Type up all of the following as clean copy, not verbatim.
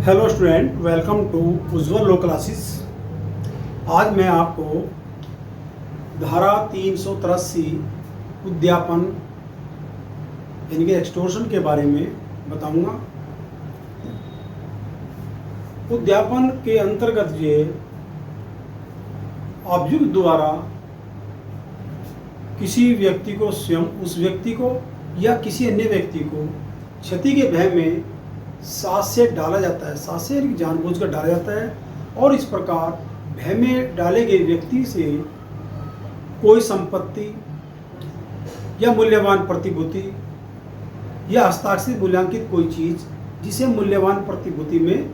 Hello student, welcome to Ujjwal लो classes. आज मैं आपको धारा 383 उद्यापन यानी कि एक्सटॉर्शन के बारे में बताऊंगा। उद्यापन के अंतर्गत ये अभियुक्त द्वारा किसी व्यक्ति को स्वयं उस व्यक्ति को या किसी अन्य व्यक्ति को क्षति के भय में साथ से डाला जाता है, साथ से जानबूझकर डाला जाता है और इस प्रकार भय में डाले गए व्यक्ति से कोई संपत्ति या मूल्यवान प्रतिभूति या हस्ताक्षरित मूल्यांकित कोई चीज जिसे मूल्यवान प्रतिभूति में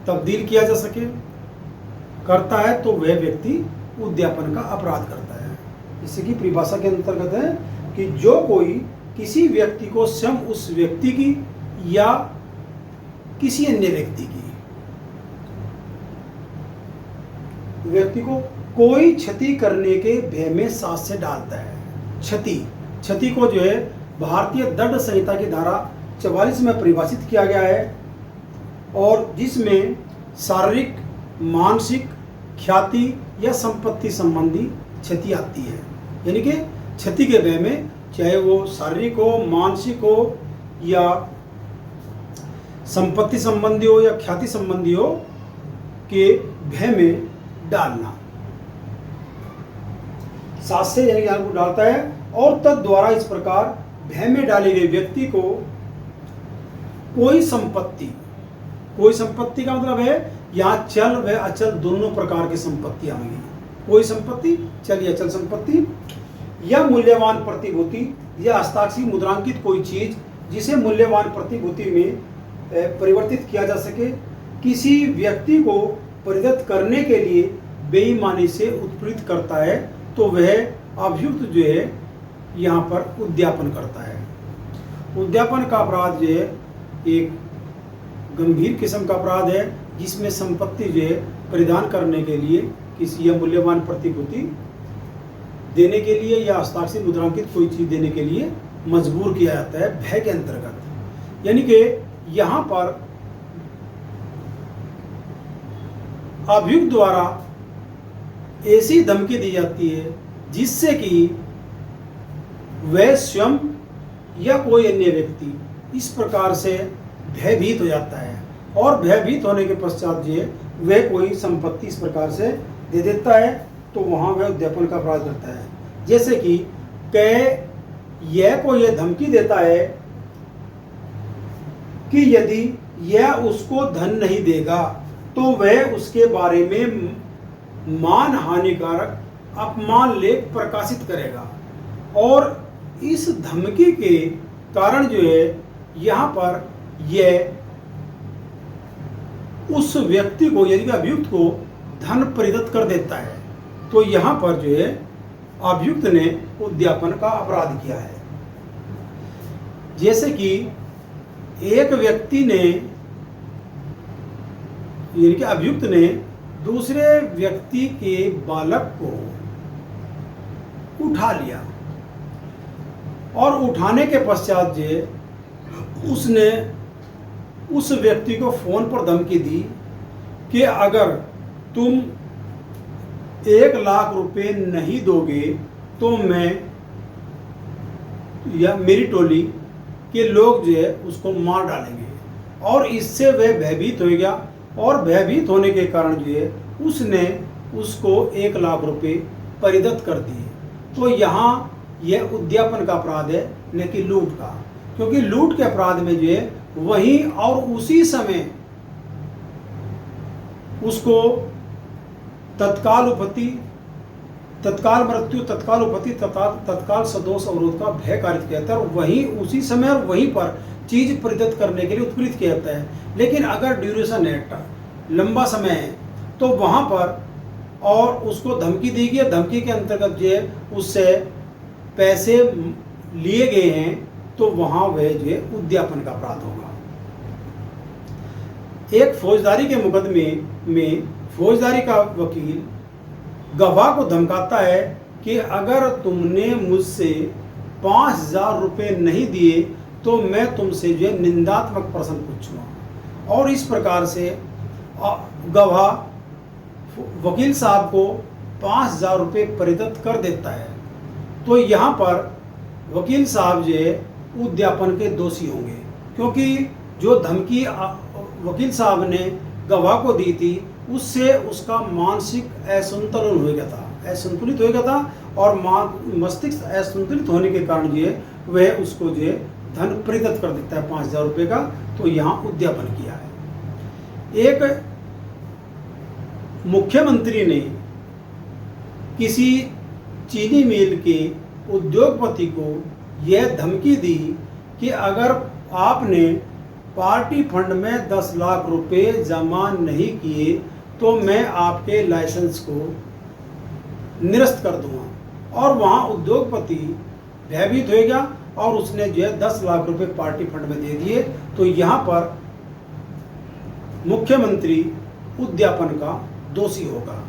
तब्दील किया जा सके करता है तो वह व्यक्ति उद्यापन का अपराध करता है। इसी की परिभाषा के अंतर्गत है कि जो कोई किसी व्यक्ति को स्वयं उस व्यक्ति की या किसी अन्य व्यक्ति को कोई क्षति करने के भय में साथ से डालता है। क्षति को जो है भारतीय दंड संहिता की धारा 44 में परिभाषित किया गया है और जिसमें शारीरिक, मानसिक, ख्याति या संपत्ति संबंधी क्षति आती है। यानी कि क्षति के भय में चाहे वो शारीरिक हो, मानसिक हो या संपत्ति संबंधी हो या ख्याति संबंधी हो के भय में डालना, साथ से यानी यहाँ को डालता है और तद द्वारा इस प्रकार भय में डाले गए व्यक्ति को कोई संपत्ति का मतलब है यहाँ चल व अचल दोनों प्रकार की संपत्ति आएंगी। कोई संपत्ति, चल या अचल संपत्ति या मूल्यवान प्रतिभूति या हस्ताक्षरित मुद्रांकित कोई चीज जिसे मूल्यवान प्रतिभूति में परिवर्तित किया जा सके, किसी व्यक्ति को परिदत्त करने के लिए बेईमानी से उत्प्रेरित करता है तो वह अभियुक्त जो है यहाँ पर उद्यापन करता है। उद्यापन का अपराध जो है एक गंभीर किस्म का अपराध है जिसमें संपत्ति जो है परिधान करने के लिए किसी या मूल्यवान प्रतिभूति देने के लिए या हस्ताक्षरित मुद्रांकित कोई चीज देने के लिए मजबूर किया जाता है भय के अंतर्गत। यानी कि यहाँ पर अभियुक्त द्वारा ऐसी धमकी दी जाती है जिससे कि वह स्वयं या कोई अन्य व्यक्ति इस प्रकार से भयभीत हो जाता है और भयभीत होने के पश्चात जो वह कोई संपत्ति इस प्रकार से दे देता है तो वहाँ वह उद्यापन का अपराध करता है। जैसे कि यह को यह धमकी देता है कि यदि यह उसको धन नहीं देगा तो वह उसके बारे में मान हानिकारक अपमान लेख प्रकाशित करेगा और इस धमकी के कारण जो है यहाँ पर यह उस व्यक्ति को यानी कि अभियुक्त को धन परिदत्त कर देता है तो यहाँ पर जो है अभियुक्त ने उद्यापन का अपराध किया है। जैसे कि एक व्यक्ति ने यानी कि अभियुक्त ने दूसरे व्यक्ति के बालक को उठा लिया और उठाने के पश्चात जो उसने उस व्यक्ति को फोन पर धमकी दी कि अगर तुम 1,00,000 रुपए नहीं दोगे तो मैं या मेरी टोली के लोग जो है उसको मार डालेंगे और इससे वह भयभीत हो गया और भयभीत होने के कारण जो है उसने उसको 1,00,000 रुपए परिदत्त कर दिए। तो यहाँ यह उद्यापन का अपराध है न कि लूट का, क्योंकि लूट के अपराध में जो है वहीं और उसी समय उसको तत्काल उपपत्ति, तत्काल मृत्यु, तत्काल उपपत्ति, तत्काल सदोष अवरोध का भय कारित किया जाता है और वहीं उसी समय और वहीं पर चीज परिदत्त करने के लिए उत्प्रेरित किया जाता है। लेकिन अगर ड्यूरेशन है, लंबा समय है, तो वहां पर और उसको धमकी दी गई, धमकी के अंतर्गत जो है उससे पैसे लिए गए हैं तो वहां वह जो है उद्यापन का अपराध होगा। एक फौजदारी के मुकदमे में फौजदारी का वकील गवाह को धमकाता है कि अगर तुमने मुझसे 5,000 रुपये नहीं दिए तो मैं तुमसे जो है निंदात्मक प्रश्न पूछूंगा और इस प्रकार से गवाह वकील साहब को 5,000 रुपये प्रदत्त कर देता है। तो यहाँ पर वकील साहब जो उद्यापन के दोषी होंगे, क्योंकि जो धमकी वकील साहब ने गवाह को दी थी उससे उसका मानसिक असंतुलित हो गया था और मस्तिष्क असंतुलित होने के कारण जो है वह उसको जो है धन प्रदत्त कर देता है 5,000 रुपये का। तो यहाँ उद्यापन किया है। एक मुख्यमंत्री ने किसी चीनी मिल के उद्योगपति को यह धमकी दी कि अगर आपने पार्टी फंड में 10 लाख रुपए जमा नहीं किए तो मैं आपके लाइसेंस को निरस्त कर दूंगा। और वहाँ उद्योगपति भयभीत हो गया और उसने जो है 10 लाख रुपए पार्टी फंड में दे दिए। तो यहाँ पर मुख्यमंत्री उद्यापन का दोषी होगा।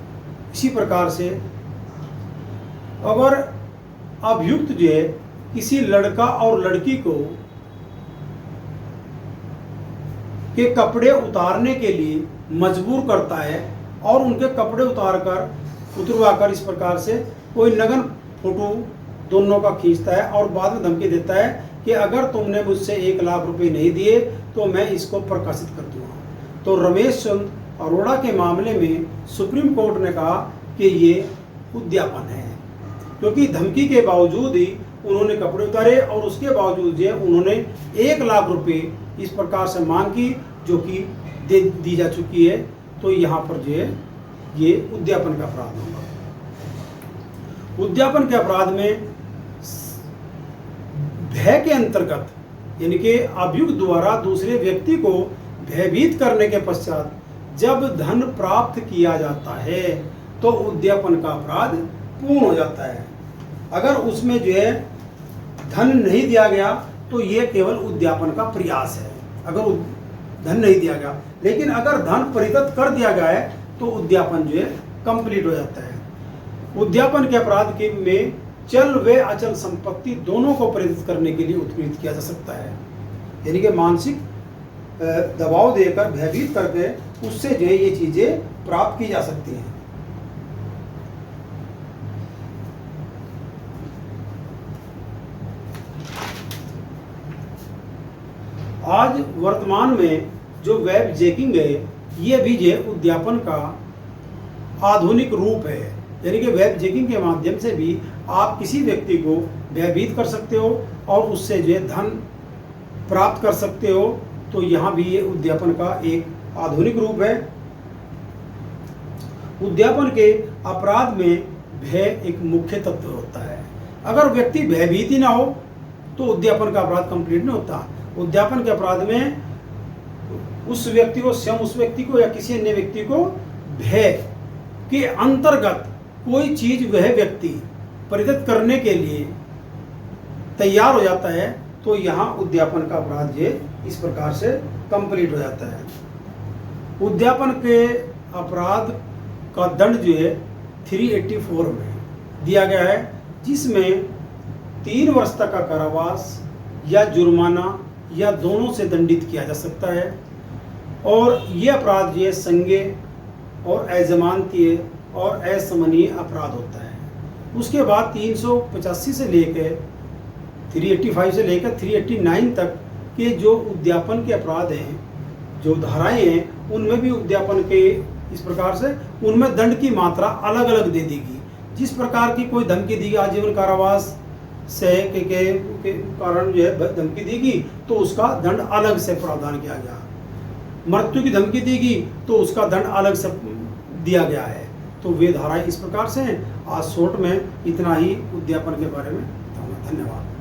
इसी प्रकार से अगर अभियुक्त जो है किसी लड़का और लड़की को के कपड़े उतारने के लिए मजबूर करता है और उनके कपड़े उतरवाकर इस प्रकार से कोई नग्न फोटो दोनों का खींचता है और बाद में धमकी देता है कि अगर तुमने मुझसे 1 लाख रुपए नहीं दिए तो मैं इसको प्रकाशित कर दूंगा। तो रमेश चंद अरोड़ा के मामले में सुप्रीम कोर्ट ने कहा कि ये उद्यापन है, क्योंकि धमकी के बावजूद ही उन्होंने कपड़े उतारे और उसके बावजूद जो उन्होंने 1 लाख रुपए इस प्रकार से मांग की जो कि दी जा चुकी है। तो यहाँ पर जो है ये उद्यापन का अपराध होगा। उद्यापन के अपराध में भय के अंतर्गत यानी कि अभियुक्त द्वारा दूसरे व्यक्ति को भयभीत करने के पश्चात जब धन प्राप्त किया जाता है तो उद्यापन का अपराध पूर्ण हो जाता है। अगर उसमें जो है धन नहीं दिया गया तो ये केवल उद्यापन का प्रयास है, अगर धन नहीं दिया गया। लेकिन अगर धन प्रदत्त कर दिया गया है तो उद्यापन जो है कंप्लीट हो जाता है। उद्यापन के अपराध के में चल व अचल संपत्ति दोनों को प्रेरित करने के लिए उत्पीड़ित किया जा सकता है, यानी कि मानसिक दबाव देकर भयभीत करके उससे जो है ये चीजें प्राप्त की जा सकती हैं। आज वर्तमान में जो वेब जैकिंग है ये भी जो उद्यापन का आधुनिक रूप है, यानी कि वेब जैकिंग के माध्यम से भी आप किसी व्यक्ति को भयभीत कर सकते हो और उससे जो है धन प्राप्त कर सकते हो। तो यहाँ भी ये उद्यापन का एक आधुनिक रूप है। उद्यापन के अपराध में भय एक मुख्य तत्व होता है। अगर व्यक्ति भयभीत ही ना हो तो उद्यापन का अपराध कंप्लीट नहीं होता। उद्यापन के अपराध में उस व्यक्ति को स्वयं उस व्यक्ति को या किसी अन्य व्यक्ति को भय के अंतर्गत कोई चीज वह व्यक्ति प्रदत्त करने के लिए तैयार हो जाता है तो यहाँ उद्यापन का अपराध ये इस प्रकार से कंप्लीट हो जाता है। उद्यापन के अपराध का दंड जो है 384 में दिया गया है, जिसमें 3 वर्ष तक का कारावास या जुर्माना या दोनों से दंडित किया जा सकता है। और ये अपराध ये संज्ञेय और अजमानतीय और असमनीय अपराध होता है। उसके बाद 385 से लेकर 385 से लेकर 389 तक के जो उद्यापन के अपराध हैं, जो धाराएं हैं, उनमें भी उद्यापन के इस प्रकार से उनमें दंड की मात्रा अलग अलग दे देगी। जिस प्रकार की कोई धमकी दी आजीवन कारावास से के कारण जो है धमकी देगी तो उसका दंड अलग से प्रावधान किया गया। मृत्यु की धमकी देगी तो उसका दंड अलग से दिया गया है। तो वे धाराएं इस प्रकार से हैं। आज शॉर्ट में इतना ही उद्यापन के बारे में बताऊंगा। धन्यवाद।